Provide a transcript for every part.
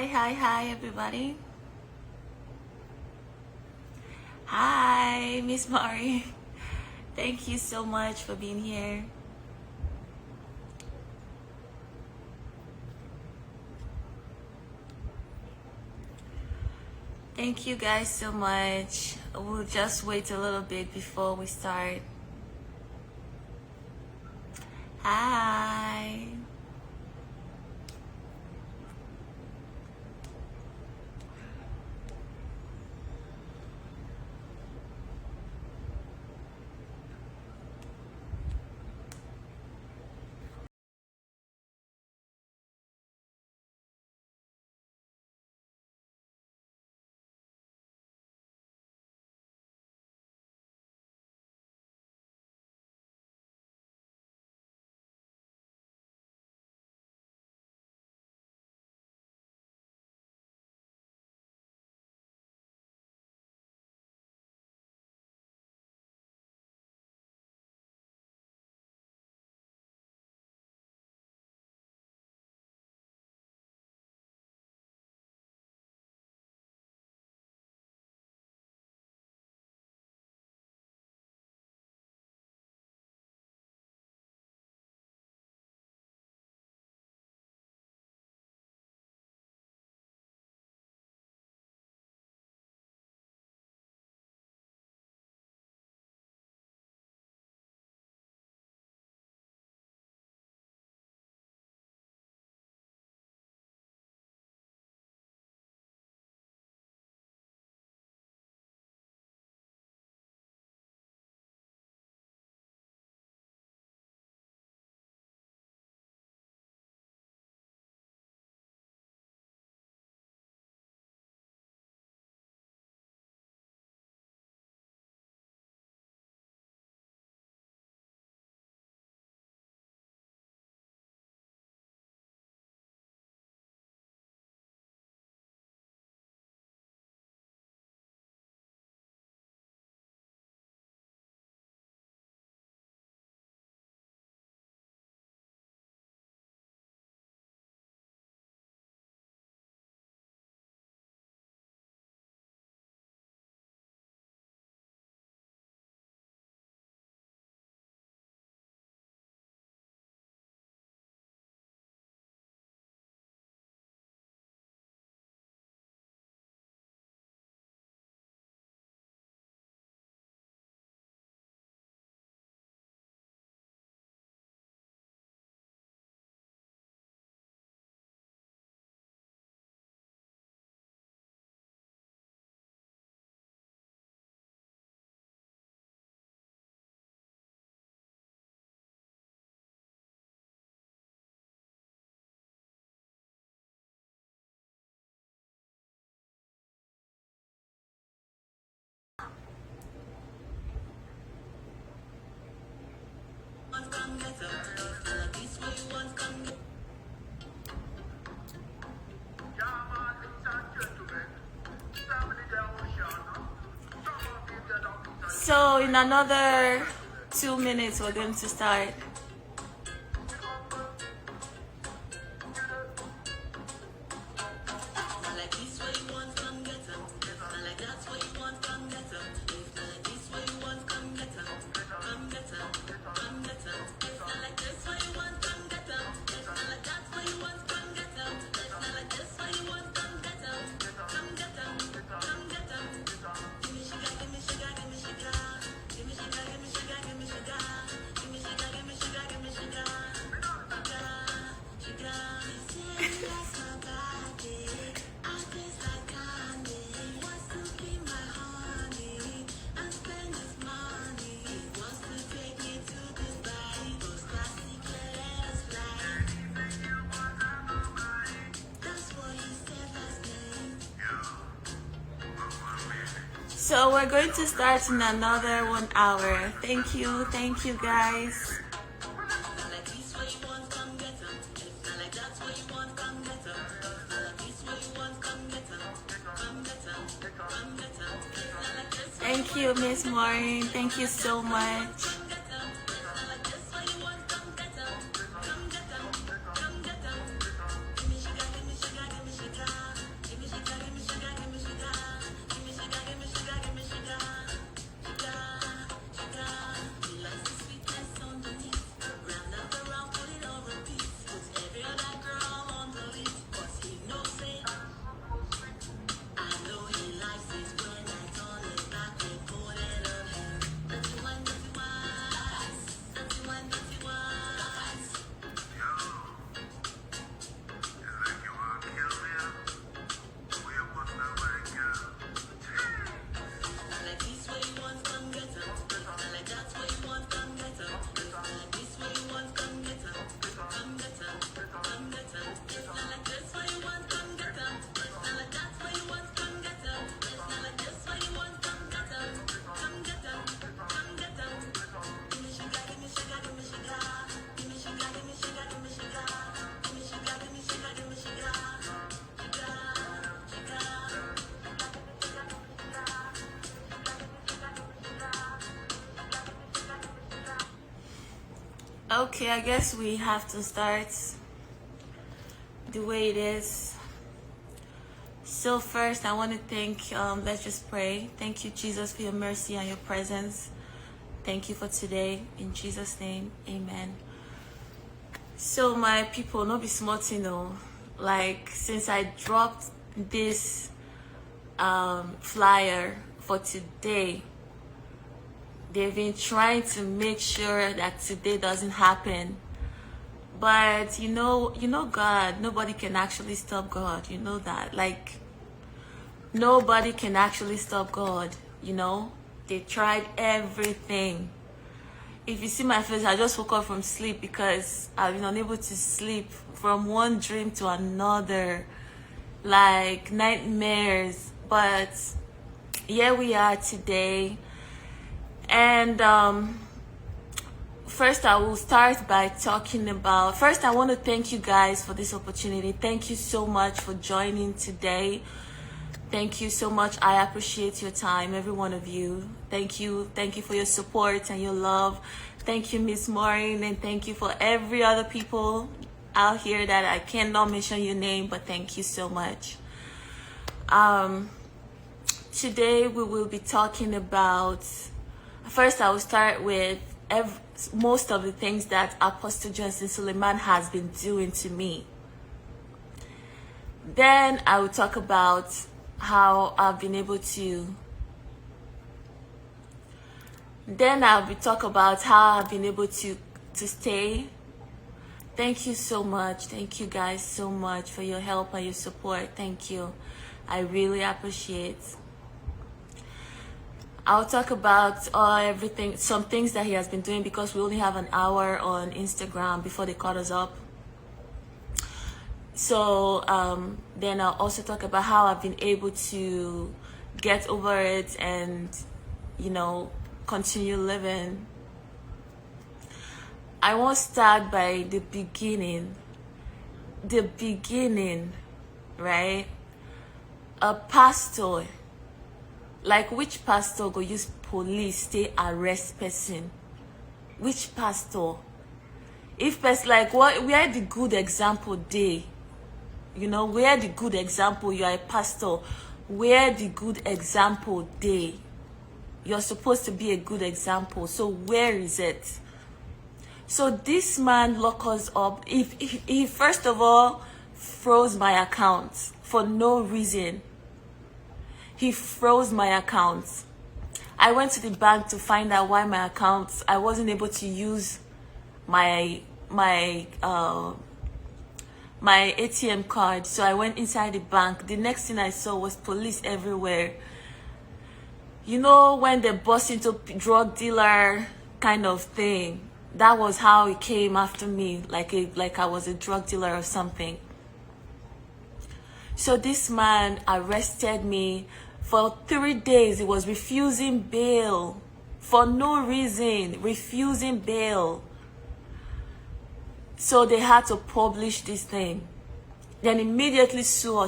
Hi, everybody. Hi, Miss Mari. Thank you so much for being here. Thank you guys so much. We'll just wait a little bit before we start. Hi. So in another 2 minutes, we're going to start. So we're going to start in another 1 hour. Thank you guys. Thank you, Miss Maureen. Thank you so much. Okay, I guess we have to start the way it is. So first, I want to thank, let's just pray. Thank you, Jesus, for your mercy and your presence. Thank you for today. In Jesus' name, amen. So my people, not be smart, you know. Like, since I dropped this flyer for today, they've been trying to make sure that today doesn't happen. But you know God, nobody can actually stop God. You know that. Like, nobody can actually stop God, you know. They tried everything. If you see my face, I just woke up from sleep because I've been unable to sleep from one dream to another, like nightmares. But here we are today. And first I will start by talking about, first I want to thank you guys for this opportunity. Thank you so much for joining today. Thank you so much. I appreciate your time, every one of you. Thank you for your support and your love. Thank you, Miss Maureen, and thank you for every other people out here that I cannot mention your name, but thank you so much. Today we will be talking about, first I will start with most of the things that Apostle Johnson Sulaiman has been doing to me. Then I will talk about how I've been able to, stay. Thank you so much. Thank you guys so much for your help and your support. Thank you. I really appreciate. I'll talk about everything, some things that he has been doing, because we only have an hour on Instagram before they cut us up. So then I'll also talk about how I've been able to get over it and, you know, continue living. I want to start by the beginning. The beginning, right? A pastor, like, which pastor go use police stay arrest person? Which pastor? If person, like, what, where the good example dey? You know, where the good example? You are a pastor. Where the good example dey? You're supposed to be a good example. So where is it? So this man locked us up. If he first of all froze my account for no reason. He froze my account. I went to the bank to find out why my account, I wasn't able to use my ATM card. So I went inside the bank. The next thing I saw was police everywhere. You know, when they bust into drug dealer kind of thing, that was how he came after me, like I was a drug dealer or something. So this man arrested me. For 3 days, he was refusing bail for no reason, refusing bail. So they had to publish this thing. Then immediately sue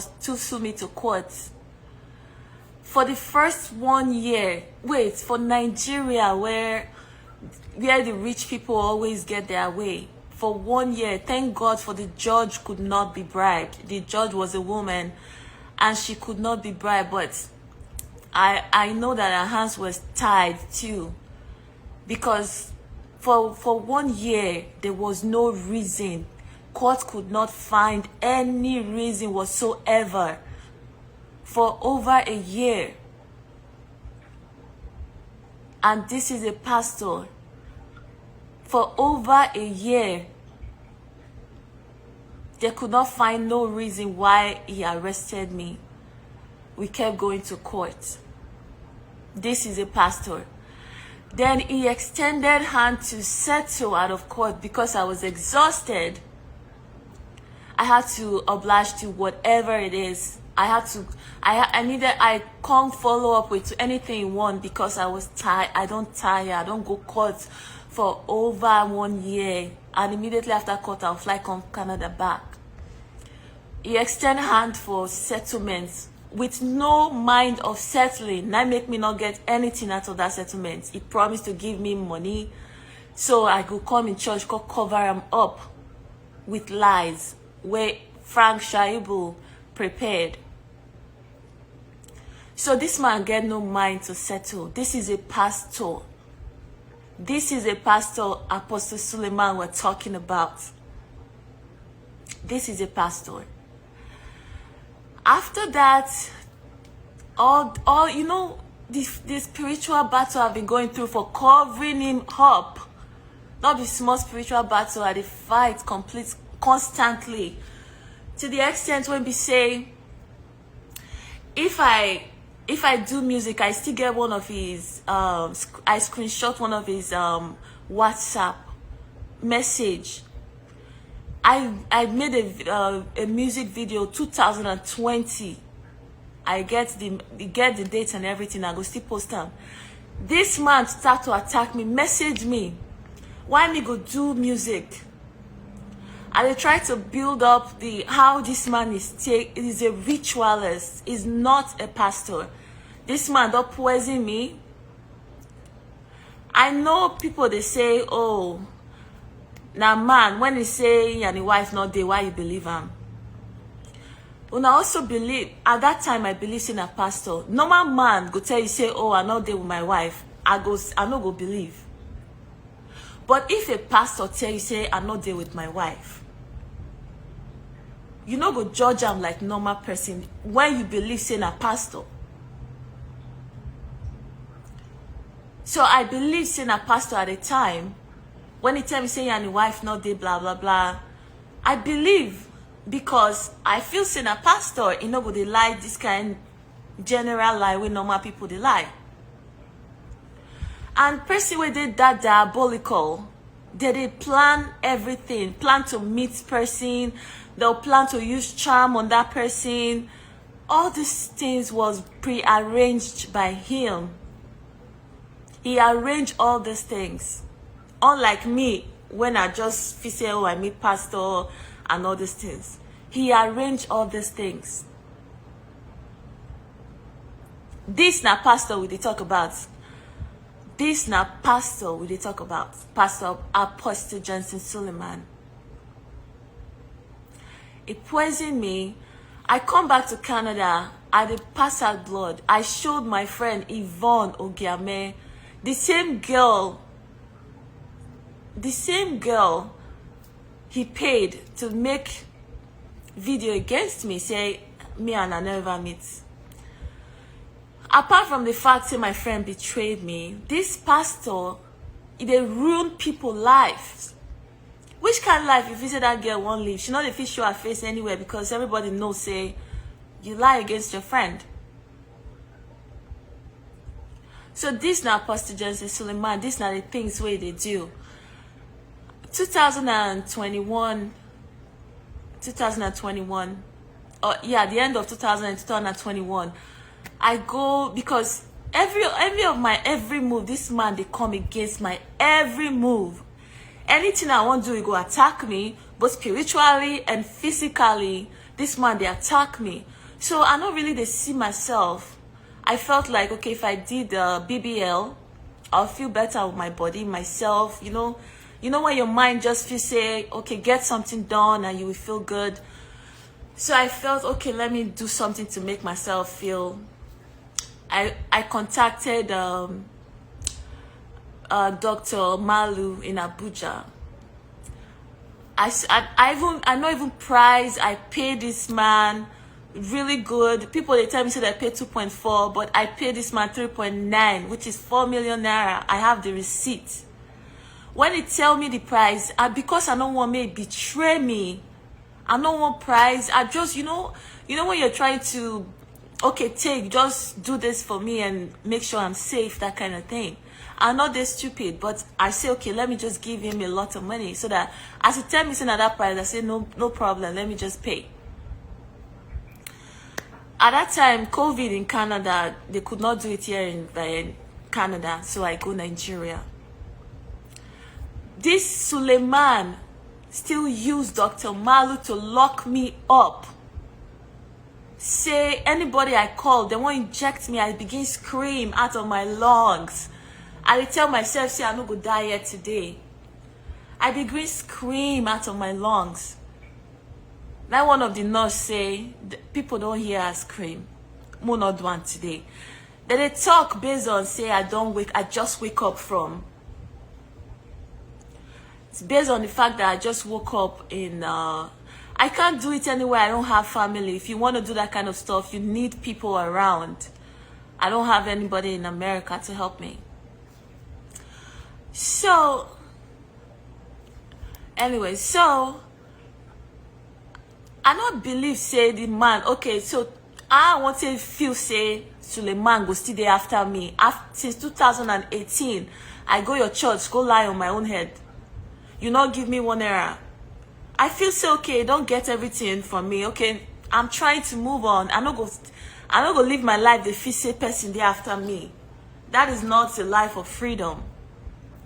me to court. For the first 1 year, wait, for Nigeria, where the rich people always get their way, for 1 year, thank God for the judge could not be bribed. The judge was a woman and she could not be bribed, but I know that her hands was tied too, because for 1 year there was no reason. Court could not find any reason whatsoever for over a year. And this is a pastor. For over a year, they could not find no reason why he arrested me. We kept going to court. This is a pastor. Then he extended hand to settle out of court because I was exhausted. I had to oblige to whatever it is. I can't follow up with anything he want because I was tired. I don't go court for over 1 year. And immediately after court, I'll fly come Canada back. He extended hand for settlements with no mind of settling. That make me not get anything out of that settlement. He promised to give me money So I go come in church, go cover him up with lies where Frank Shaibu prepared. So this man get no mind to settle. This is a pastor. This is a pastor Apostle Sulaiman we're talking about. This is a pastor. After that, all you know, the spiritual battle I've been going through for covering him up. Not the small spiritual battle I fight constantly. To the extent when we say, if I do music, I still get one of his, I screenshot one of his WhatsApp message. I made a music video 2020. I get the dates and everything. I go still post them. This man start to attack me, message me. Why me go do music? And they try to build up how this man is a ritualist. Is not a pastor. This man don't poison me. I know people, they say, oh, now man, when they say and the wife not there, why you believe him? When I also believe, at that time I believe in a pastor. Normal man go tell you, say, oh, I'm not there with my wife. I not go believe. But if a pastor tell you, say, I'm not there with my wife, you no go judge him like normal person when you believe in a pastor. So I believe in a pastor at the time. When he tell me, say, and the wife not there, blah, blah, blah. I believe because I feel in a pastor, you know, they lie this kind general lie when normal people they lie. And person where they that diabolical, they plan everything, plan to meet person, they'll plan to use charm on that person. All these things was pre-arranged by him. He arranged all these things. Unlike me, when I just say, oh, I meet pastor and all these things. He arranged all these things. This na pastor we dey talk about. This na pastor we dey talk about. Pastor Apostle Johnson Sulaiman. He poisoned me. I come back to Canada. I dey pass out blood. I showed my friend Yvonne Ogiame, the same girl he paid to make video against me, say me and I never meet. Apart from the fact that my friend betrayed me, this pastor, they ruin people's lives. Which kind of life if you say that girl won't live? She not if show her face anywhere because everybody knows, say, you lie against your friend. So this now Pastor Johnson Sulaiman, this now the things where they do. 2021, oh yeah, the end of 2021, I go because every move, this man they come against my every move. Anything I want to do, he go attack me, both spiritually and physically. This man they attack me. So I don't really they see myself. I felt like, okay, if I did BBL, I'll feel better with my body, myself, you know when your mind just feels, say, okay, get something done and you will feel good. So I felt, okay, let me do something to make myself feel. I contacted Dr. Malu in Abuja. I not even price. I paid this man really good. People they tell me say I paid 2.4, but I paid this man 3.9, which is 4 million naira. I have the receipt. When they tell me the price, because I don't want me to betray me, I don't want price. I just you know when you're trying to, okay, just do this for me and make sure I'm safe, that kind of thing. I'm not that stupid, but I say, okay, let me just give him a lot of money so that as he tell me say that price, I say no problem, let me just pay. At that time, COVID in Canada, they could not do it here in Canada, so I go Nigeria. This Sulaiman still used Dr. Malu to lock me up. Say anybody I call, they won't inject me. I begin scream out of my lungs. I tell myself, say I no go die yet today. I begin scream out of my lungs. Now one of the nurse say, people don't hear her scream. Mo not do one today. Then they talk based on say I just wake up from. It's based on the fact that I just woke up in I can't do it anywhere. I don't have family. If you want to do that kind of stuff, you need people around. I don't have anybody in America to help me. So anyway, so I not believe say the man, okay, so I want to feel say Sulaiman go still there after me. Since 2018, I go your church, go lie on my own head. You not give me 1 error. I feel so okay, don't get everything from me. Okay, I'm trying to move on. I not go live my life the feel say person there after me. That is not a life of freedom.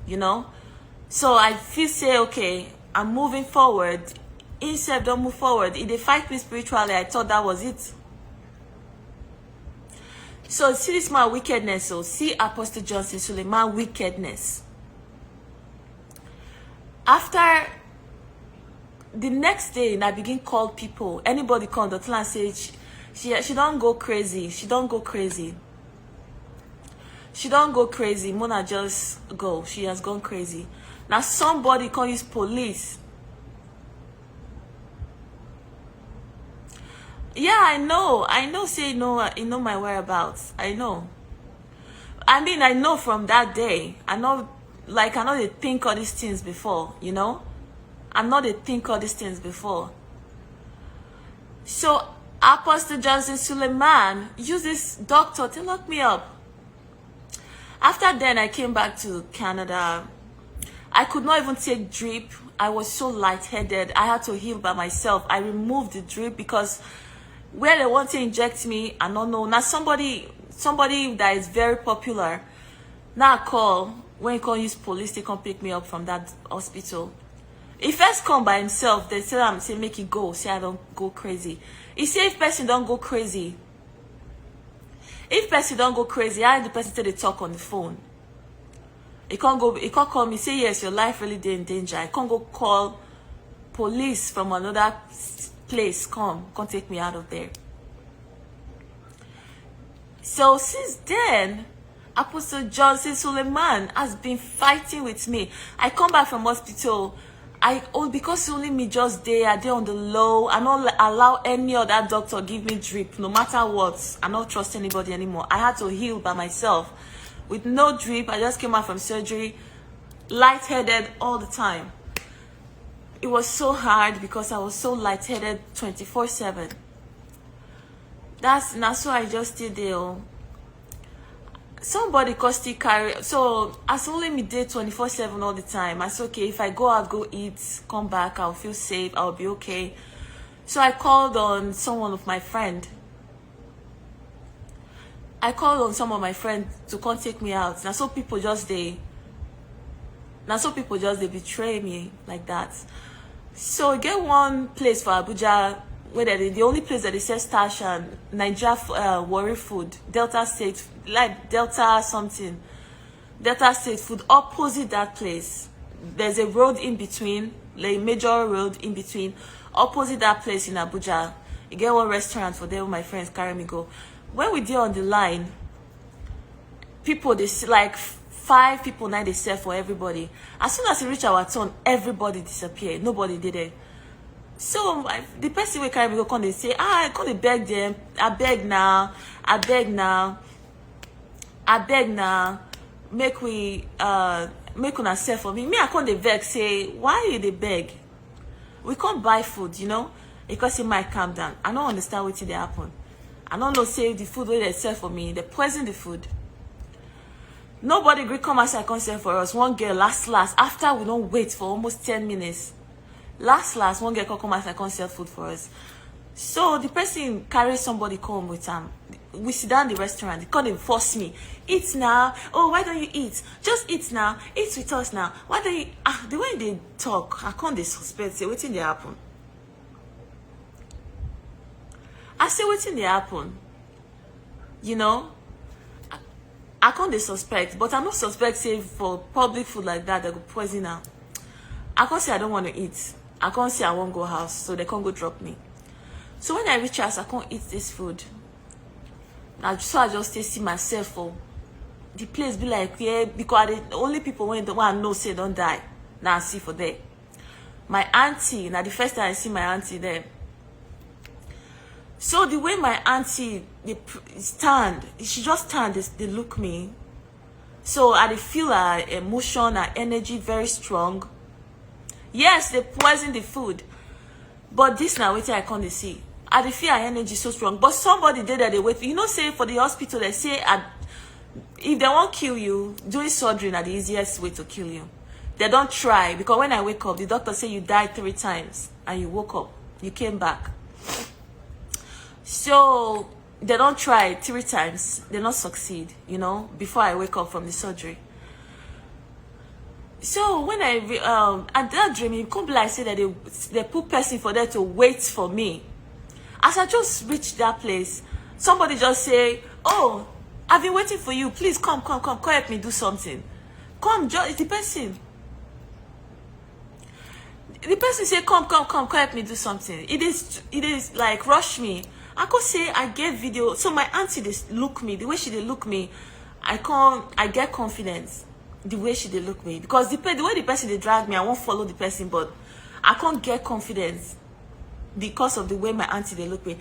You know? So I feel say okay, I'm moving forward. Instead, don't move forward. If they fight me spiritually, I thought that was it. So see this man wickedness. So see Apostle Johnson Sulaiman wickedness. After the next day, I begin call people. Anybody call the and say she don't go crazy. She don't go crazy. She don't go crazy. Mona just go. She has gone crazy. Now somebody call his police. Yeah, I know, say no, you know my whereabouts. I know. I mean, I know from that day. I know they think all these things before, you know? I know they think all these things before. So, Apostle Johnson Sulaiman used this doctor to lock me up. After then, I came back to Canada. I could not even take drip. I was so lightheaded. I had to heal by myself. I removed the drip because where they want to inject me, I don't know. Now somebody that is very popular, now call, when you can use police, they can pick me up from that hospital. He first come by himself, they say make it go, say I don't go crazy. He say if person don't go crazy, I the person say they talk on the phone. He can't call me, say yes, your life really in danger. I can't go call police from another place, come take me out of there. So since then, Apostle Johnson Sulaiman has been fighting with me. I come back from hospital, because only me just there on the low. I don't allow any other doctor give me drip, no matter what. I don't trust anybody anymore. I had to heal by myself with no drip. I just came out from surgery, lightheaded all the time. It was so hard because I was so lightheaded 24/7. That's so I just did there. Somebody could still carry. So as only me did 24/7 all the time. I said okay, if I go out, go eat, come back, I'll feel safe, I'll be okay. So I called on someone of my friend. I called on some of my friends to come take me out. Now so people just they betray me like that. So get one place for Abuja where the only place that they sell stash and Nigeria worry food, Delta State, like Delta something, Delta State food. Opposite that place, there's a road in between, like major road in between. Opposite that place in Abuja, you get one restaurant for them. My friends carry me go. When we did on the line, people they like 5 people now they sell for everybody. As soon as we reach our turn, everybody disappeared. Nobody did it. So the person we carry me go come they say, I can't beg them. I beg now. Make una sell for me. Me I can't beg. Say why you they beg? We can't buy food, you know, because it might calm down. I don't understand what they happen. I don't know say the food where they sell for me, they poison the food. Nobody agree come as I can sell for us. One girl last after we don't wait for almost 10 minutes. Last one girl come as I can sell food for us. So the person carries somebody come with we sit down in the restaurant, they come and force me. Eat now. Oh, why don't you eat? Just eat now. Eat with us now. Why don't you the way they talk, I can't suspect say what's in the happen. I say what's in the happen. You know? I can't dey suspect, but I no suspect say for public food like that they go poison am. I can't say I don't want to eat. I can't say I won't go house, so they can't go drop me. So when I reach house, I can't eat this food. Now, so I just see myself for the place be like, yeah, because the only people when the one know say don't die. Now I see for there. My auntie, now the first time I see my auntie there. So the way my auntie they stand, she just stand, they look me. So I dey feel her emotion, her energy very strong. Yes, they poison the food, but this now what I can't see. I dey feel her energy so strong. But somebody did that they wait. You know, say for the hospital they say if they won't kill you, doing surgery is the easiest way to kill you. They don't try, because when I wake up, the doctor say you died 3 times and you woke up, you came back. So they don't try 3 times, they not succeed, you know, before I wake up from the surgery. So when I at that dream, it could be like say that they put person for there to wait for me. As I just reached that place, somebody just say, "Oh, I've been waiting for you. Please come, help me do something. Come, just the person." The person say, come, help me do something. It is like rush me. I could say I get video. So my auntie they look me, the way she they look me, I get confidence the way she they look me. Because the way the person they drag me, I won't follow the person, but I can't get confidence because of the way my auntie they look me.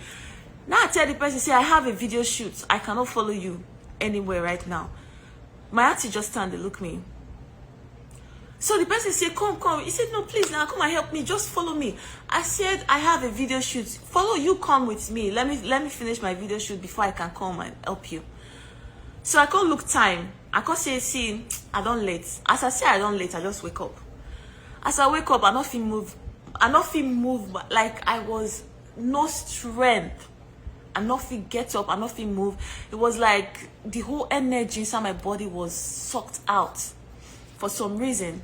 Now I tell the person, say I have a video shoot. I cannot follow you anywhere right now. My auntie just stand, they look me. So the person said, come. He said, "No, please, now come and help me. Just follow me." I said, "I have a video shoot. Follow you, come with me. Let me finish my video shoot before I can come and help you." So I can't look time. I can't say, "See, I don't late." As I say I don't late, I just wake up. As I wake up, I not feel move. I not feel move like I was no strength. I not feel get up. I not feel move. It was like the whole energy inside my body was sucked out for some reason.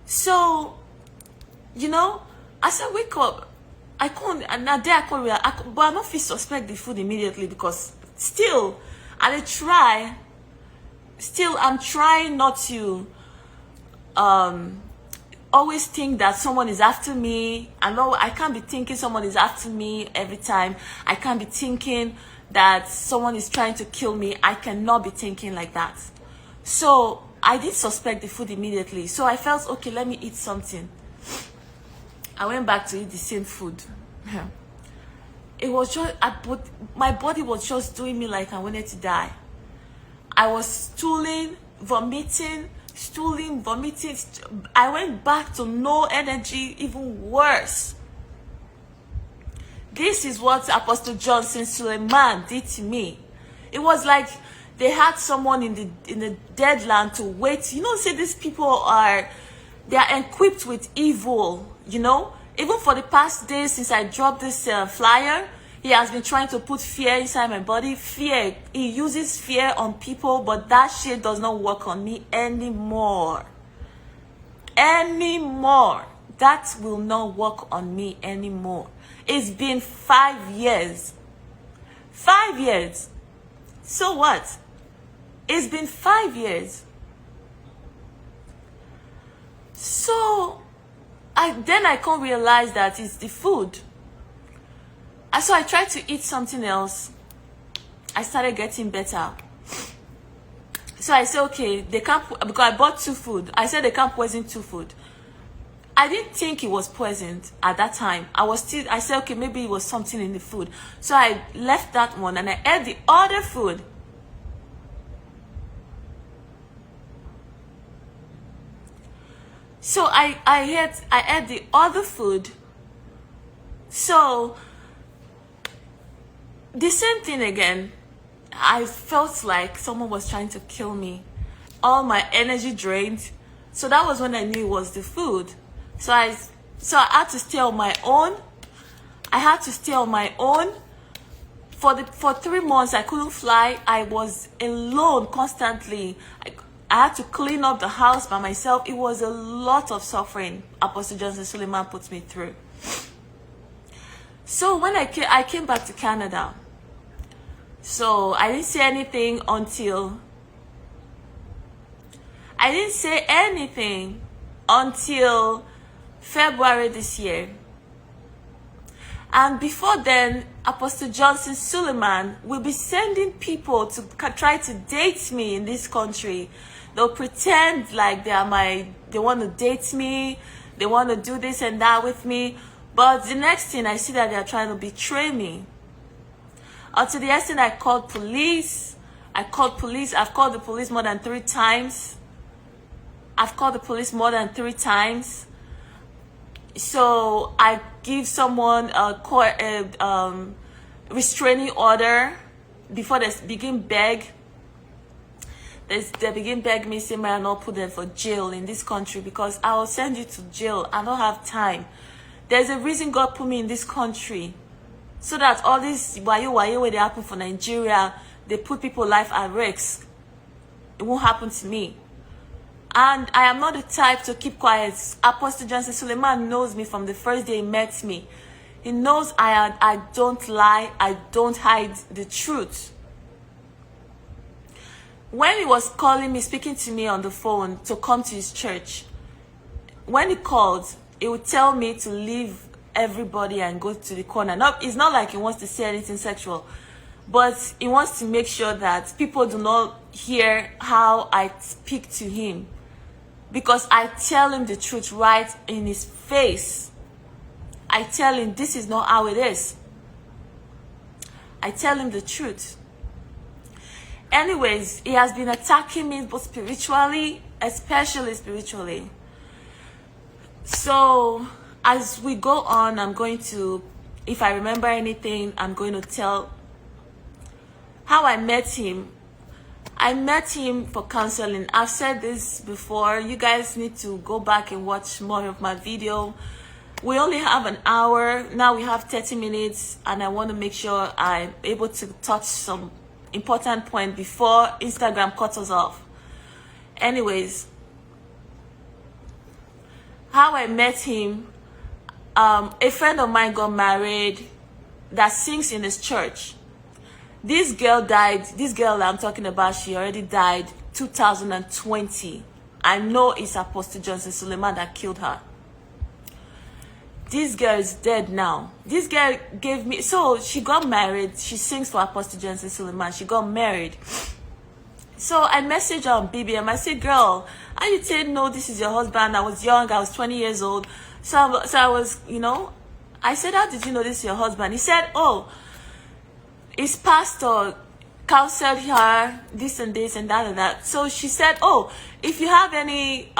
So, you know, as I wake up, I can't, and that day I can't react, but I don't feel suspect the food immediately, because still, I'm trying not to always think that someone is after me. I know I can't be thinking someone is after me every time. I can't be thinking that someone is trying to kill me. I cannot be thinking like that. So I did suspect the food immediately. So I felt, okay, let me eat something. I went back to eat the same food. It was just, my body was just doing me like I wanted to die. I was stooling, vomiting. I went back to no energy, even worse. This is what Apostle Johnson Sulaiman did to me. It was like they had someone in the dead land to wait. You know, say these people they are equipped with evil, you know. Even for the past days since I dropped this flyer, he has been trying to put fear inside my body. Fear. He uses fear on people, but that shit does not work on me anymore. That will not work on me anymore. It's been 5 years. 5 years. So what? It's been 5 years. So then I can't realize that it's the food. And so I tried to eat something else. I started getting better. So I said, okay, they can't, because I bought 2 food. I said they can't poison 2 food. I didn't think it was poisoned at that time. I said, okay, maybe it was something in the food. So I left that one and I ate the other food. So I ate the other food. So the same thing again. I felt like someone was trying to kill me. All my energy drained. So that was when I knew it was the food. So I had to stay on my own. I had to stay on my own. For 3 months, I couldn't fly. I was alone constantly. I had to clean up the house by myself. It was a lot of suffering Apostle Johnson Sulaiman put me through. So when I came back to Canada, So I didn't say anything until February this year. And before then, Apostle Johnson Sulaiman will be sending people to try to date me in this country. They'll pretend like they want to date me, they want to do this and that with me. But the next thing, I see that they are trying to betray me. Until the extent I called police. I've called the police more than 3 times. So I give someone a restraining order before they begin beg. They begin beg me, say, may I not put them for jail in this country because I will send you to jail. I don't have time. There's a reason God put me in this country. So that all this wayo where they happen for Nigeria, they put people's life at risk. It won't happen to me. And I am not the type to keep quiet. Apostle Johnson Sulaiman knows me from the first day he met me. He knows I don't lie. I don't hide the truth. When he was calling me, speaking to me on the phone to come to his church, when he called, he would tell me to leave everybody and go to the corner. It's not like he wants to say anything sexual, but he wants to make sure that people do not hear how I speak to him, because I tell him the truth right in his face. I tell him this is not how it is. I tell him the truth. Anyways, he has been attacking me both spiritually, especially spiritually. So as we go on, I'm going to, if I remember anything, I'm going to tell how I met him. I met him for counseling. I've said this before. You guys need to go back and watch more of my video. We only have an hour. Now we have 30 minutes, and I want to make sure I'm able to touch some important point before Instagram cuts us off. Anyways, how I met him, a friend of mine got married that sings in his church. This girl died. This girl I'm talking about, she already died 2020. I know it's Apostle Johnson Sulaiman that killed her. This girl is dead now. This girl gave me, so she got married. She sings for Apostle Johnson Sulaiman. She got married. So I messaged her on BBM. I said, girl, how you say no, this is your husband? I was young. I was 20 years old. So I was, I said, how did you know this is your husband? He said, oh, his pastor counseled her, this and this and that and that. So she said, oh, if you have any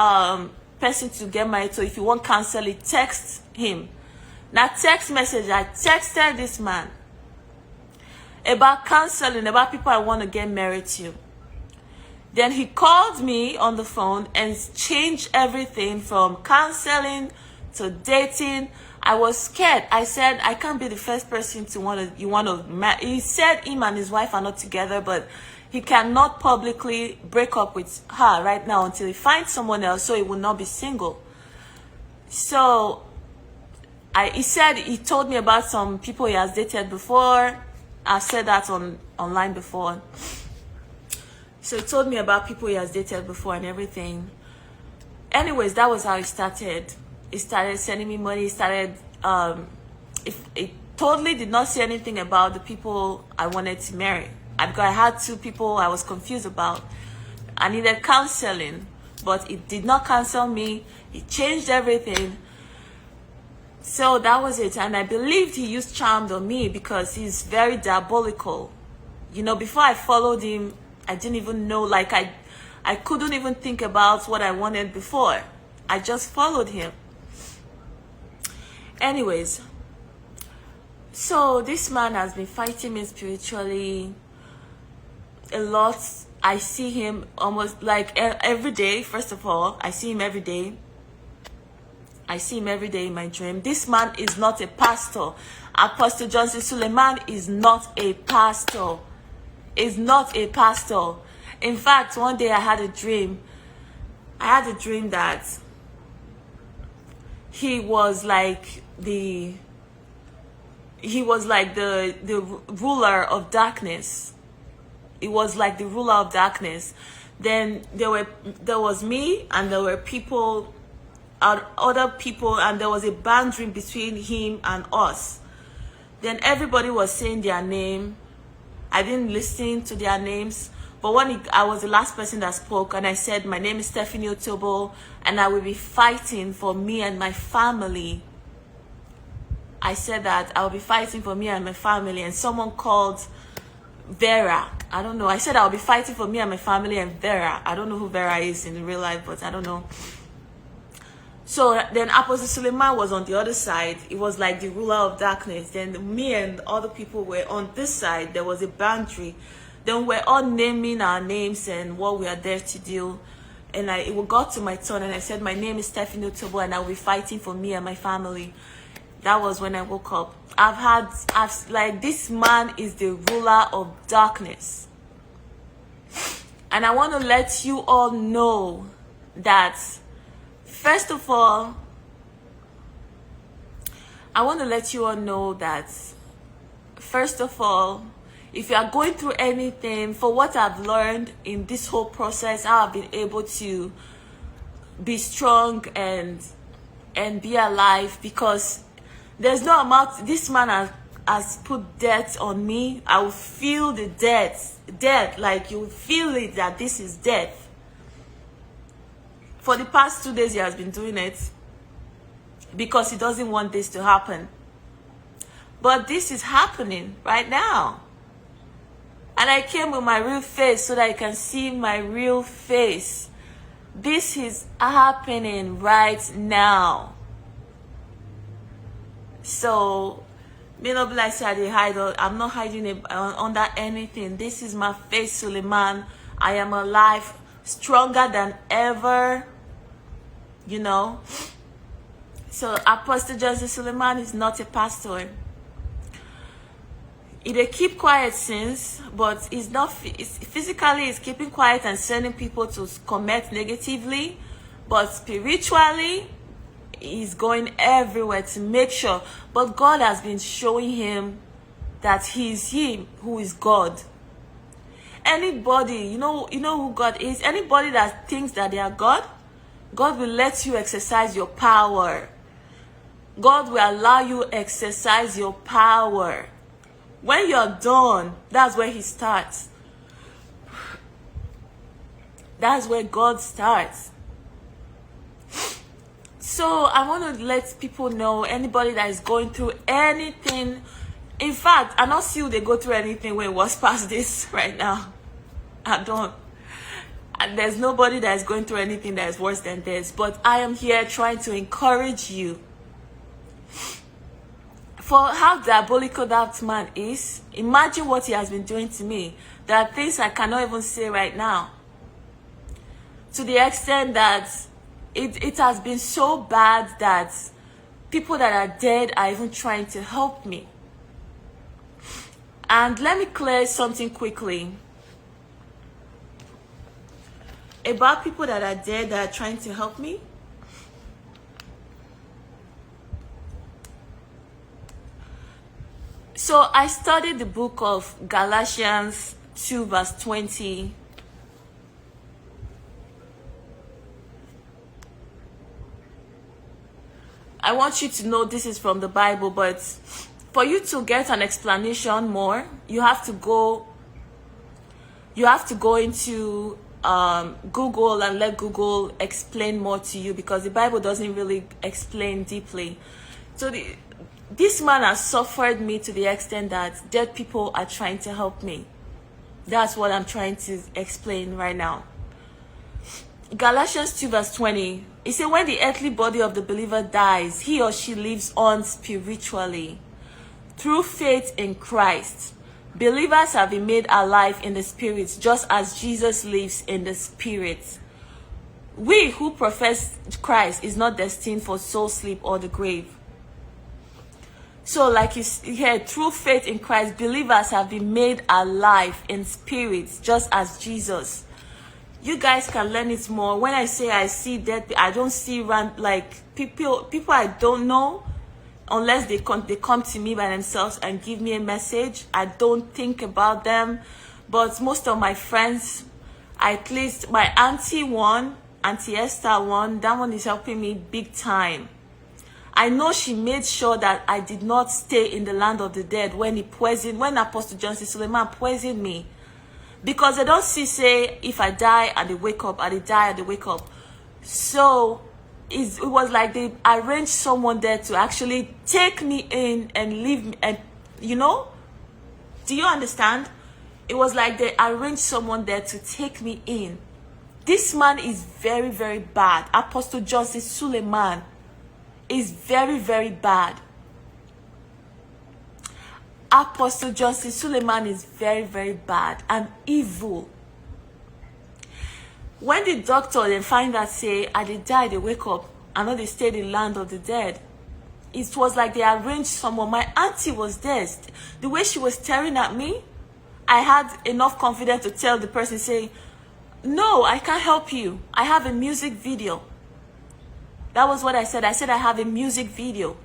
person to get married to, if you want counseling, text him. Now text message, I texted this man about counseling, about people I want to get married to. Then he called me on the phone and changed everything from counseling to dating. I was scared. I said, I can't be the first person you want to marry. He said him and his wife are not together, but he cannot publicly break up with her right now until he finds someone else, so he will not be single. So he told me about some people he has dated before. I've said that online before. So he told me about people he has dated before and everything. Anyways, that was how it started. He started sending me money. He started, it totally did not say anything about the people I wanted to marry. I had 2 people I was confused about. I needed counseling, but it did not counsel me. He changed everything. So that was it. And I believed he used charm on me because he's very diabolical. Before I followed him, I didn't even know, like I couldn't even think about what I wanted before. I just followed him. Anyways, so this man has been fighting me spiritually a lot. I see him almost like every day. First of all, I see him every day. I see him every day in my dream. This man is not a pastor. Apostle Johnson Sulaiman is not a pastor. Is not a pastor. In fact, one day I had a dream. I had a dream that he was like the ruler of darkness. It was like the ruler of darkness. Then there was me, and there were people, other people, and there was a boundary between him and us. Then everybody was saying their name. I didn't listen to their names. But when I was the last person that spoke, and I said, my name is Stephanie Otobo, and I will be fighting for me and my family. I said that I'll be fighting for me and my family, and someone called Vera. I don't know. I said I'll be fighting for me and my family and Vera. I don't know who Vera is in real life, but I don't know. So then Apostle Sulaiman was on the other side. It was like the ruler of darkness. Then me and other people were on this side. There was a boundary. Then we're all naming our names and what we are there to do. And it got to my turn, and I said, my name is Stephanie Otobo, and I'll be fighting for me and my family. That was when I woke up. Like, this man is the ruler of darkness. And I want to let you all know that, first of all, if you are going through anything, for what I've learned in this whole process, how I've been able to be strong and be alive, because there's no amount. This man has put death on me. I will feel the death, like you feel it, that this is death. For the past 2 days, he has been doing it because he doesn't want this to happen. But this is happening right now. And I came with my real face so that you can see my real face. This is happening right now. So, me not be like say I hide. I'm not hiding it under anything. This is my face, Sulaiman. I am alive, stronger than ever. You know. So Apostle Joseph Sulaiman is not a pastor. They keep quiet since, but it's not physically. It's keeping quiet and sending people to comment negatively, but spiritually, he's going everywhere to make sure. But God has been showing him that he's him who is God. Anybody, you know who God is. Anybody that thinks that they are God, God will let you exercise your power. God will allow you exercise your power. When you're done, that's where he starts. That's where God starts. So I want to let people know, anybody that is going through anything. In fact, I don't see they go through anything when it was past this right now. I don't. And there's nobody that is going through anything that is worse than this. But I am here trying to encourage you. For how diabolical that man is, imagine what he has been doing to me. There are things I cannot even say right now. To the extent that it has been so bad that people that are dead are even trying to help me. And let me clear something quickly about people that are dead that are trying to help me. So I studied the book of Galatians 2 verse 20. I want you to know this is from the Bible, but for you to get an explanation more, you have to go into Google and let Google explain more to you, because the Bible doesn't really explain deeply. So this man has suffered me to the extent that dead people are trying to help me. That's what I'm trying to explain right now. Galatians 2 verse 20. It says, when the earthly body of the believer dies, he or she lives on spiritually. Through faith in Christ, believers have been made alive in the spirit, just as Jesus lives in the spirit. We who profess Christ is not destined for soul sleep or the grave. So like you hear, through faith in Christ, believers have been made alive in spirit, just as Jesus. You guys can learn it more. When I say I see death, I don't see like people I don't know, unless they come to me by themselves and give me a message. I don't think about them. But most of my friends, at least my auntie one, Auntie Esther one, that one is helping me big time. I know she made sure that I did not stay in the land of the dead when Apostle John Sulaiman poisoned me. Because they don't see, say, if I die and they wake up, and they die and they wake up. So it was like they arranged someone there to actually take me in and leave me, and you know, do you understand? It was like they arranged someone there to take me in. This man is very, very bad. Apostle Joseph Sulaiman is very, very bad. Apostle Joseph Sulaiman is very, very bad and evil. When the doctor then find that, say, I did die, they wake up, I know they stayed in land of the dead. It was like they arranged someone. My auntie was there. The way she was staring at me, I had enough confidence to tell the person, say, no, I can't help you. I have a music video. That was what I said. I said I have a music video.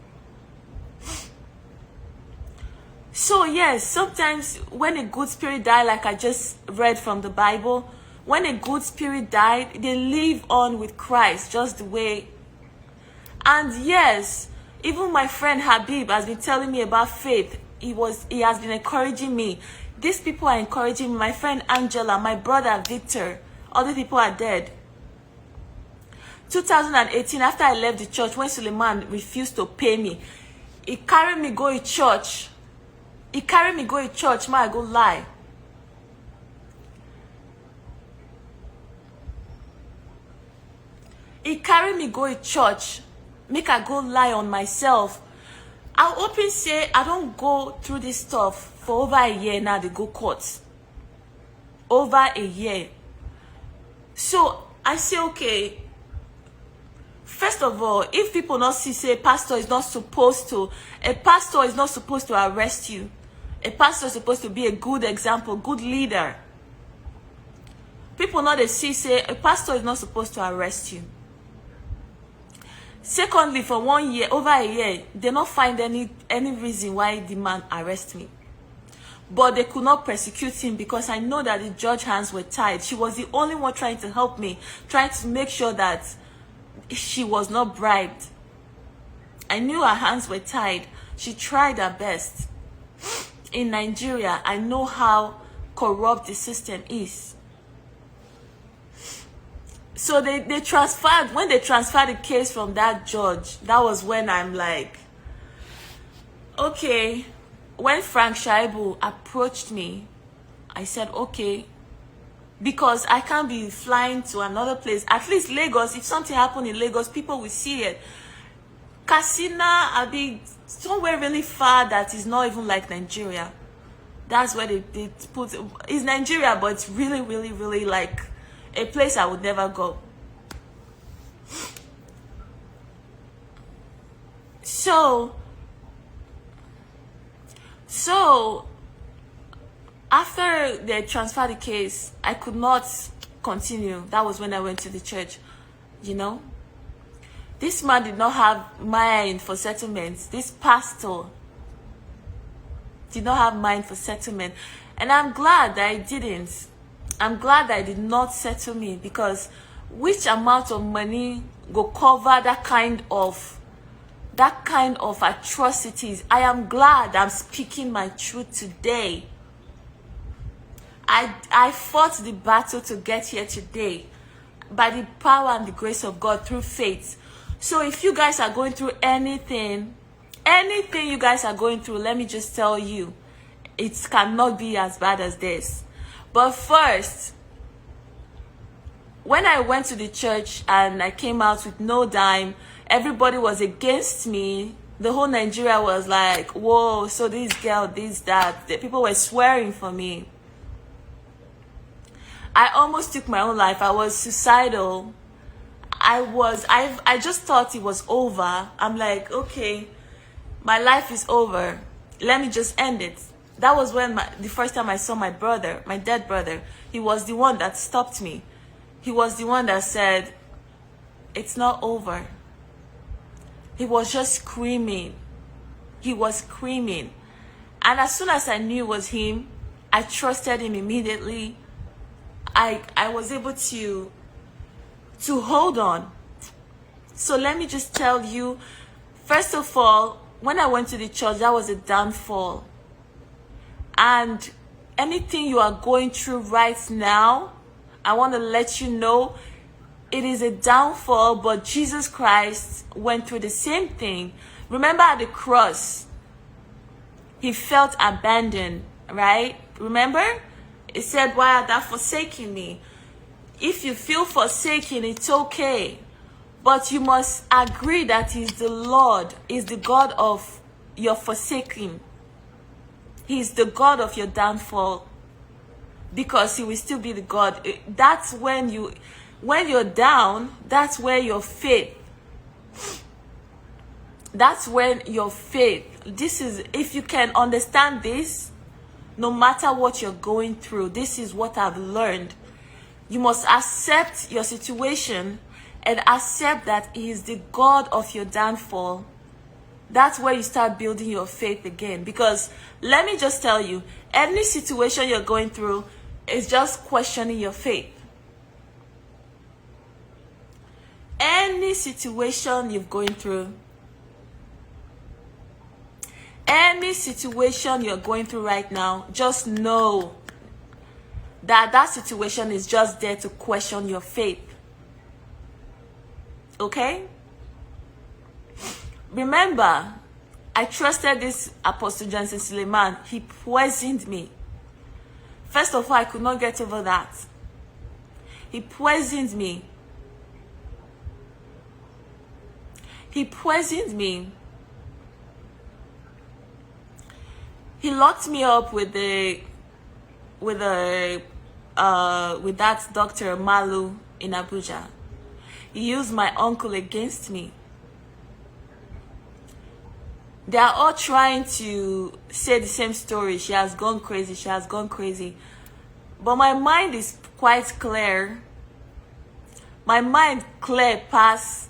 So yes, sometimes when a good spirit died, like I just read from the Bible, when a good spirit died, they live on with Christ, just the way. And yes, even my friend Habib has been telling me about faith. He has been encouraging me. These people are encouraging me. My friend Angela, my brother Victor, other people are dead. 2018, after I left the church, when Sulaiman refused to pay me, he carried me go to church. He carried me go to church, ma, I go lie. He carried me go to church, make I go lie on myself. I'll open say I don't go through this stuff for over a year now. They go court. Over a year. So I say, okay. First of all, if people not see, say a pastor is not supposed to arrest you. A pastor is supposed to be a good example, good leader. People not they see, say a pastor is not supposed to arrest you. Secondly, for 1 year, over a year, they not find any reason why the man arrest me. But they could not persecute him because I know that the judge's hands were tied. She was the only one trying to help me, trying to make sure that she was not bribed. I knew her hands were tied. She tried her best. In Nigeria, I know how corrupt the system is. So they transferred, when they transferred the case from that judge, that was when I'm like, okay. When Frank Shaibu approached me, I said, okay, because I can't be flying to another place. At least Lagos, if something happened in Lagos, people will see it. Katsina, I'll be somewhere really far that is not even like Nigeria. That's where they put it. It's Nigeria, but it's really, really, really like a place I would never go. So after they transferred the case, I could not continue. That was when I went to the church, you know. This man did not have mind for settlements. This pastor did not have mind for settlement. And I'm glad that I didn't. I'm glad that I did not settle me, because which amount of money go cover that kind of atrocities? I am glad I'm speaking my truth today. I fought the battle to get here today by the power and the grace of God through faith. So if you guys are going through anything you guys are going through, let me just tell you, it cannot be as bad as this. But first, when I went to the church and I came out with no dime, everybody was against me. The whole Nigeria was like, whoa, so this girl, this, that. The people were swearing for me. I almost took my own life. I was suicidal. I just thought it was over. I'm like, okay, my life is over. Let me just end it. That was when the first time I saw my brother, my dead brother. He was the one that stopped me. He was the one that said, it's not over. He was just screaming. He was screaming. And as soon as I knew it was him, I trusted him immediately. I was able to hold on. So let me just tell you, first of all, when I went to the church, that was a downfall. And anything you are going through right now, I want to let you know it is a downfall, but Jesus Christ went through the same thing. Remember at the cross, he felt abandoned, right? Remember? It said, why art thou forsaking me? If you feel forsaken, it's okay. But you must agree that he's the Lord, is the God of your forsaking. He's the God of your downfall. Because he will still be the God. That's when you're down, that's where your faith. That's when your faith. This is, if you can understand this, no matter what you're going through, this is what I've learned. You must accept your situation and accept that he is the God of your downfall. That's where you start building your faith again. Because let me just tell you, any situation you're going through is just questioning your faith. Any situation you're going through, any situation you're going through right now, just know that that situation is just there to question your faith. Okay? Remember, I trusted this Apostle Johnson Sulaiman. He poisoned me. First of all, I could not get over that. He poisoned me. He poisoned me. He locked me up with that Dr. Malu in Abuja. He used my uncle against me. They are all trying to say the same story. She has gone crazy. She has gone crazy. But my mind is quite clear. My mind clear past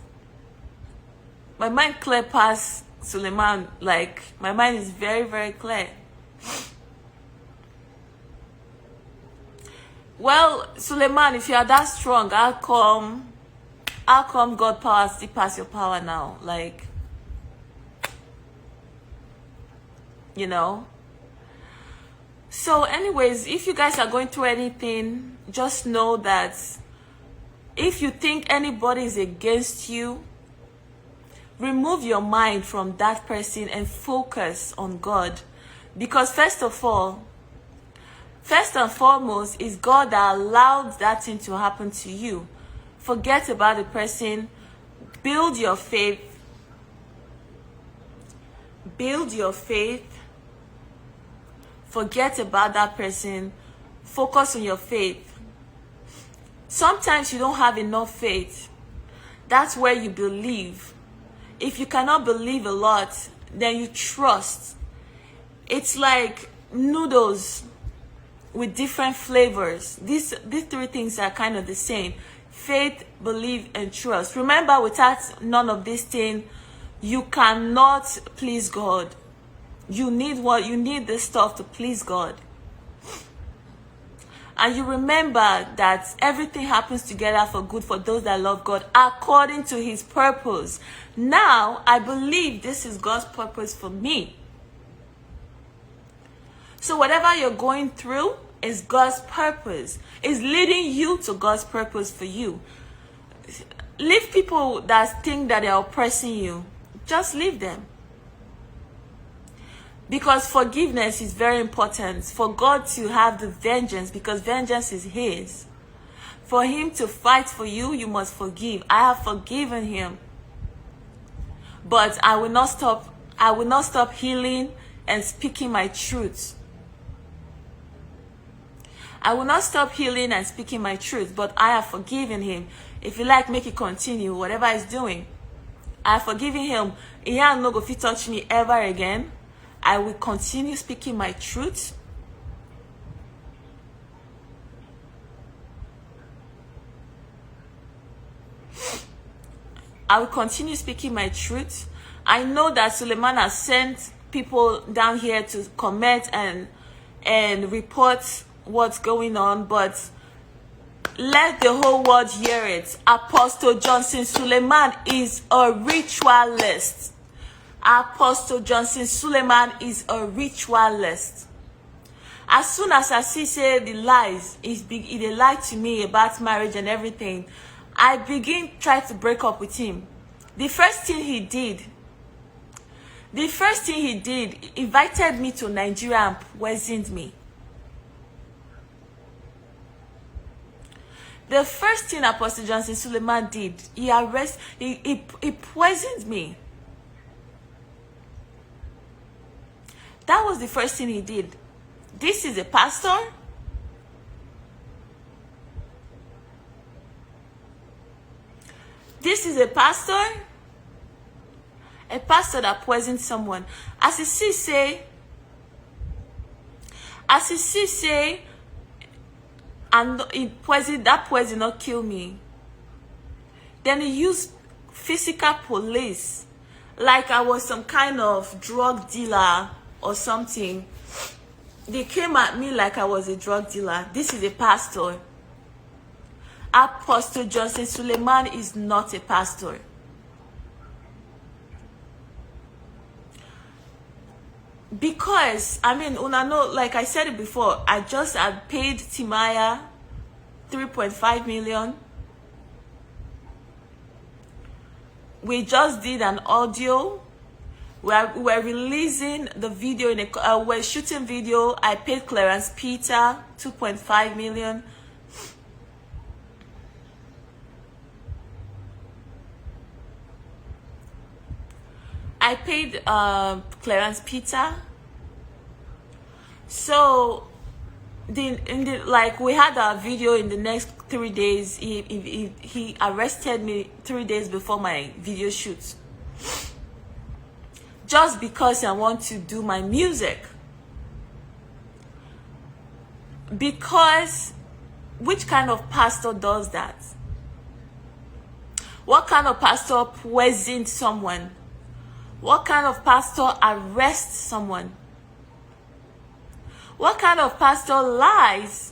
Sulaiman. Like, my mind is very, very clear. Well, Sulaiman, if you are that strong, how come God power still pass your power now? Like, you know? So anyways, if you guys are going through anything, just know that if you think anybody is against you, remove your mind from that person and focus on God. Because first and foremost, is God that allowed that thing to happen to you. Forget about the person. Build your faith. Build your faith. Forget about that person. Focus on your faith. Sometimes you don't have enough faith. That's where you believe. If you cannot believe a lot, then you trust. It's like noodles with different flavors. These three things are kind of the same. Faith, believe, and trust. Remember, without none of these things, you cannot please God. You need this stuff to please God. And you remember that everything happens together for good for those that love God according to his purpose. Now, I believe this is God's purpose for me. So whatever you're going through is God's purpose. It's leading you to God's purpose for you. Leave people that think that they're oppressing you. Just leave them. Because forgiveness is very important. For God to have the vengeance, because vengeance is his. For him to fight for you, you must forgive. I have forgiven him. But I will not stop healing and speaking my truth. I will not stop healing and speaking my truth, but I have forgiven him. If you like, make it continue, whatever he's doing. I have forgiven him. He has no go fit touch me ever again. I will continue speaking my truth. I will continue speaking my truth. I know that Sulaiman has sent people down here to comment and and report what's going on, but let the whole world hear it. Apostle Johnson Sulaiman is a ritualist. Apostle Johnson Sulaiman is a ritualist. As soon as I see say the lies, they lied to me about marriage and everything, I begin try to break up with him. The first thing he did, invited me to Nigeria and poisoned me. The first thing Apostle Johnson Sulaiman did, he poisoned me. That was the first thing he did. This is a pastor? This is a pastor? A pastor that poisoned someone. As you see say, and that poison not kill me. Then he used physical police, like I was some kind of drug dealer or something. They came at me like I was a drug dealer. This is a pastor. Apostle Johnson Sulaiman is not a pastor. Because, I mean, una know, like I said it before, I paid Timaya 3.5 million. We just did an audio. We're releasing the video in a, we're shooting video. I paid Clarence Peter 2.5 million. I paid Clarence Peter. So like we had a video in the next 3 days. He arrested me 3 days before my video shoot. Just because I want to do my music. Because which kind of pastor does that? What kind of pastor poisoned someone? What kind of pastor arrests someone? What kind of pastor lies?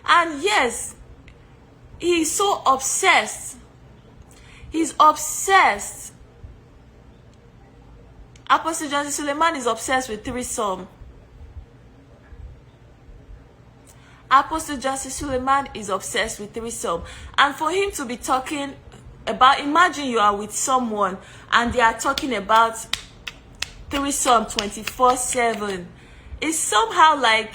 And yes, he's so obsessed. He's obsessed. Apostle Johnson Sulaiman is obsessed with threesome. Apostle Johnson Sulaiman is obsessed with threesome. And for him to be talking about, imagine you are with someone and they are talking about threesome 24/7. It's somehow like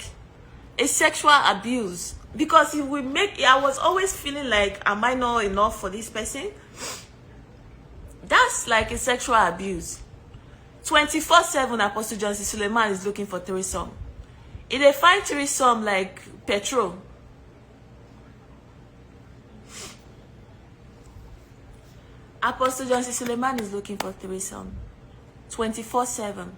a sexual abuse. Because it will make, I was always feeling like, am I not enough for this person? That's like a sexual abuse. 24/7 Apostle Johnson Sulaiman is looking for threesome. If they find threesome like petrol. Apostle Johnson Sulaiman is looking for threesome. 24/7.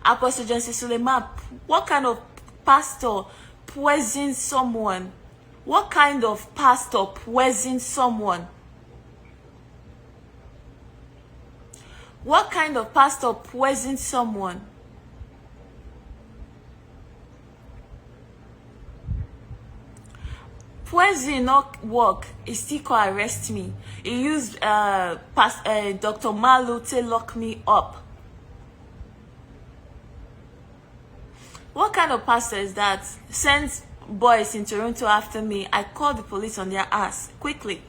Apostle Johnson Sulaiman, what kind of pastor poisons someone? What kind of pastor poisons someone? What kind of pastor poisons someone? Poison not work. He still could arrest me. He used Dr. Malu to lock me up. What kind of pastor is that? Sends boys in Toronto after me. I called the police on their ass quickly.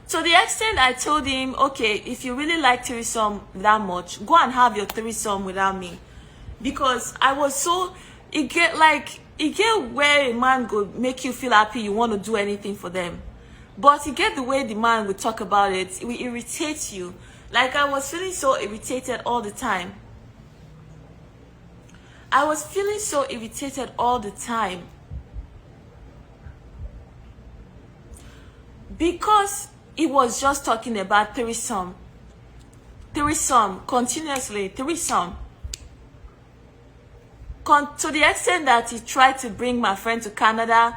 To the extent I told him, okay, if you really like threesome that much, go and have your threesome without me. Because I was so, it get where a man go make you feel happy, you want to do anything for them. But you get the way the man would talk about it, it will irritate you. Like I was feeling so irritated all the time. I was feeling so irritated all the time. Because he was just talking about threesome. Threesome, continuously, threesome. To the extent that he tried to bring my friend to Canada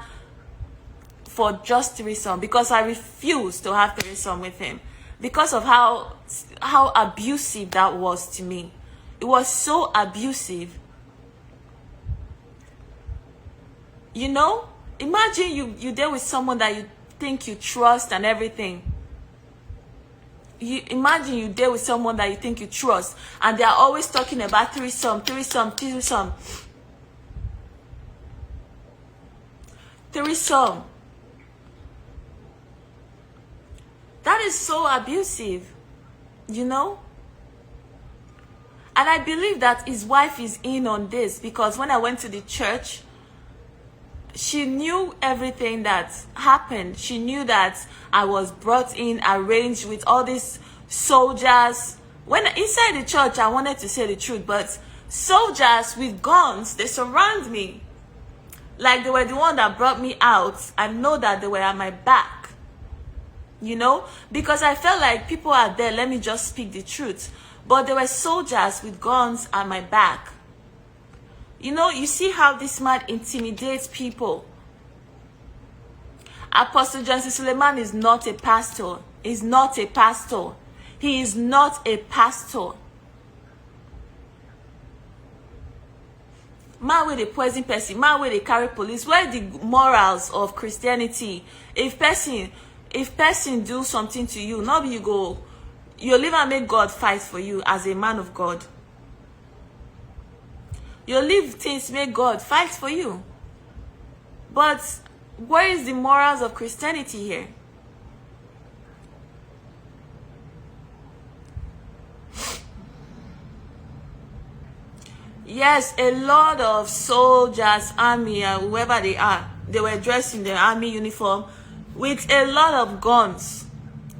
for just threesome, because I refused to have threesome with him. because of how abusive that was to me. It was so abusive. You know, imagine you there with someone that you think you trust and everything. You imagine you there with someone that you think you trust, and they are always talking about threesome. That is so abusive, you know? And I believe that his wife is in on this, because when I went to the church, she knew everything that happened. She knew that I was brought in, arranged with all these soldiers. When inside the church, I wanted to say the truth, but soldiers with guns, they surround me. Like they were the one that brought me out. I know that they were at my back. You know, because I felt like people are there, let me just speak the truth. But there were soldiers with guns at my back. You know, you see how this man intimidates people. Apostle Johnson Sulaiman is not a pastor. He's not a pastor. He is not a pastor. Man with a poison person, man with a carry police. Where are the morals of Christianity? If person do something to you, not you go, you live and make God fight for you as a man of God. You leave things, make God fight for you. But where is the morals of Christianity here? Yes, a lot of soldiers, army, whoever they are, they were dressed in their army uniform with a lot of guns.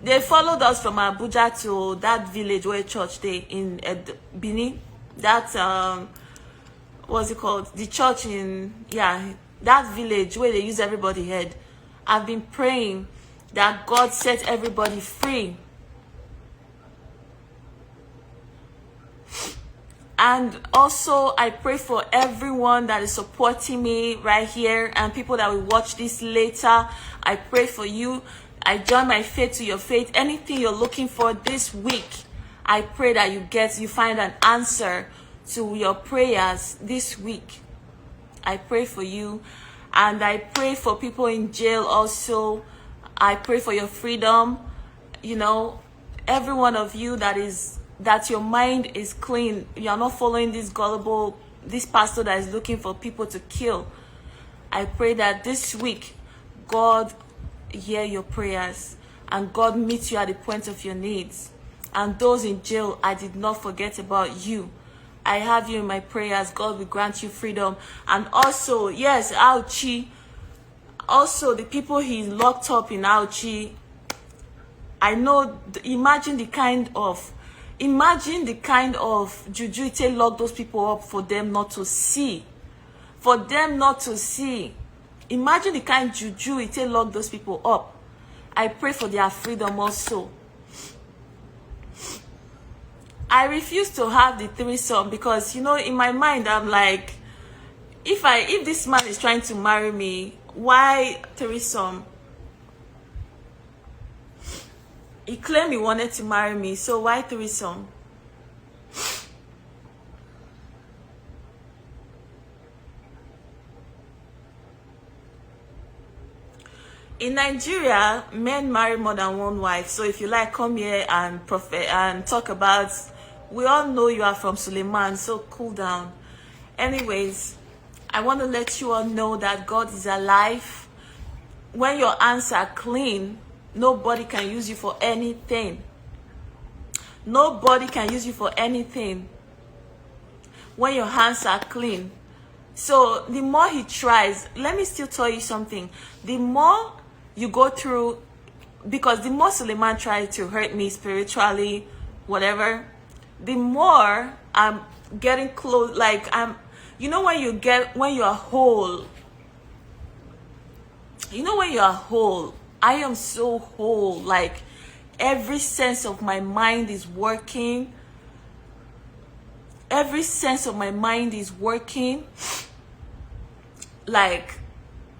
They followed us from Abuja to that village where church they in Benin. That what's it called? The church in, yeah, that village where they use everybody head. I've been praying that God set everybody free. And also, I pray for everyone that is supporting me right here and people that will watch this later. I pray for you. I join my faith to your faith. Anything you're looking for this week, I pray that you find an answer to your prayers this week. I pray for you. And I pray for people in jail also. I pray for your freedom. You know, every one of you that your mind is clean. You are not following this pastor that is looking for people to kill. I pray that this week, God hear your prayers and God meets you at the point of your needs. And those in jail, I did not forget about you. I have you in my prayers. God will grant you freedom. And also, yes, Auchi. Also, the people he's locked up in Auchi. I know, imagine the kind of juju it lock those people up for them not to see. For them not to see. Imagine the kind of juju it lock those people up. I pray for their freedom also. I refuse to have the threesome because, you know, in my mind, I'm like, if this man is trying to marry me, why threesome? He claimed he wanted to marry me, so why threesome? In Nigeria, men marry more than one wife. So if you like, come here and talk about. We all know you are from Sulaiman, so cool down. Anyways, I want to let you all know that God is alive. When your hands are clean, nobody can use you for anything. Nobody can use you for anything. When your hands are clean. So the more he tries, let me still tell you something. The more you go through, because the more Sulaiman tried to hurt me spiritually, whatever, the more I'm getting close. Like you know when you are whole. You know when you are whole. I am so whole. Like every sense of my mind is working. Every sense of my mind is working. Like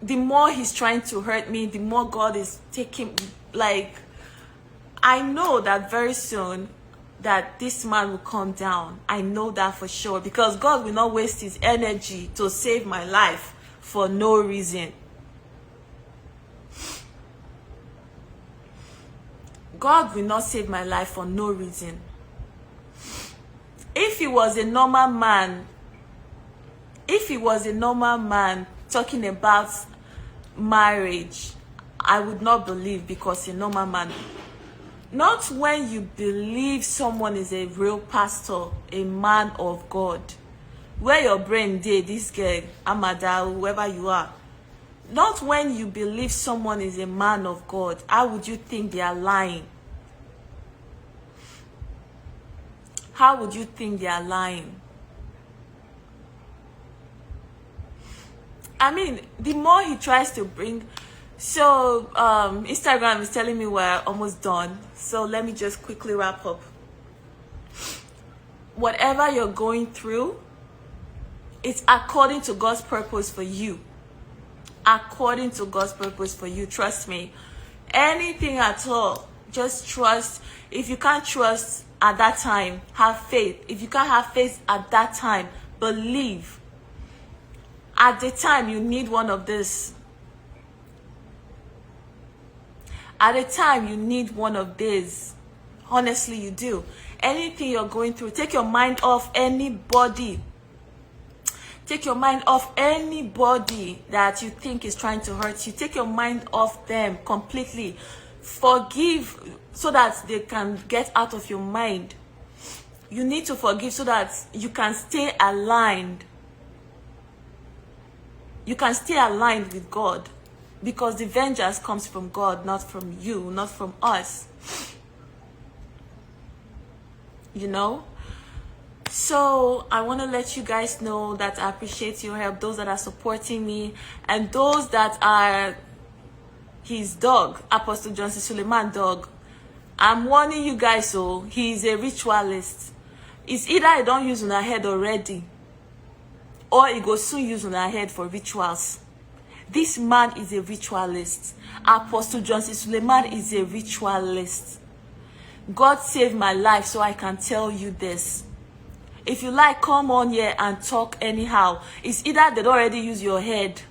the more he's trying to hurt me, the more God is taking, like, I know that very soon that this man will come down. I know that for sure, because God will not waste his energy to save my life for no reason. God will not save my life for no reason. If he was a normal man, talking about marriage, I would not believe, because a normal man. Not when you believe someone is a real pastor, a man of God. Where your brain did, this girl, Amada, whoever you are. Not when you believe someone is a man of God. How would you think they are lying? How would you think they are lying? I mean, the more he tries to bring... So, Instagram is telling me we're almost done. So, let me just quickly wrap up. Whatever you're going through, it's according to God's purpose for you. According to God's purpose for you. Trust me. Anything at all, just trust. If you can't trust at that time, have faith. If you can't have faith at that time, believe. At the time, you need one of this. At a time, you need one of these. Honestly, you do. Anything you're going through, take your mind off anybody. Take your mind off anybody that you think is trying to hurt you. Take your mind off them completely. Forgive so that they can get out of your mind. You need to forgive so that you can stay aligned. You can stay aligned with God. Because the vengeance comes from God, not from you, not from us. You know? So, I want to let you guys know that I appreciate your help. Those that are supporting me. And those that are his dog, Apostle Johnson Sulaiman dog. I'm warning you guys, so he's a ritualist. It's either I don't use on our head already, or he goes soon use on our head for rituals. This man is a ritualist. Apostle Johnson Sulaiman is a ritualist. God saved my life, so I can tell you this. If you like, come on here and talk anyhow. It's either they don't already use your head.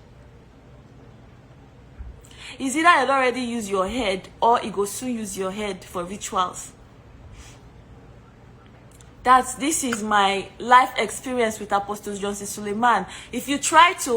It's either they don't already use your head, or it will soon use your head for rituals. This is my life experience with Apostle Johnson Sulaiman. If you try to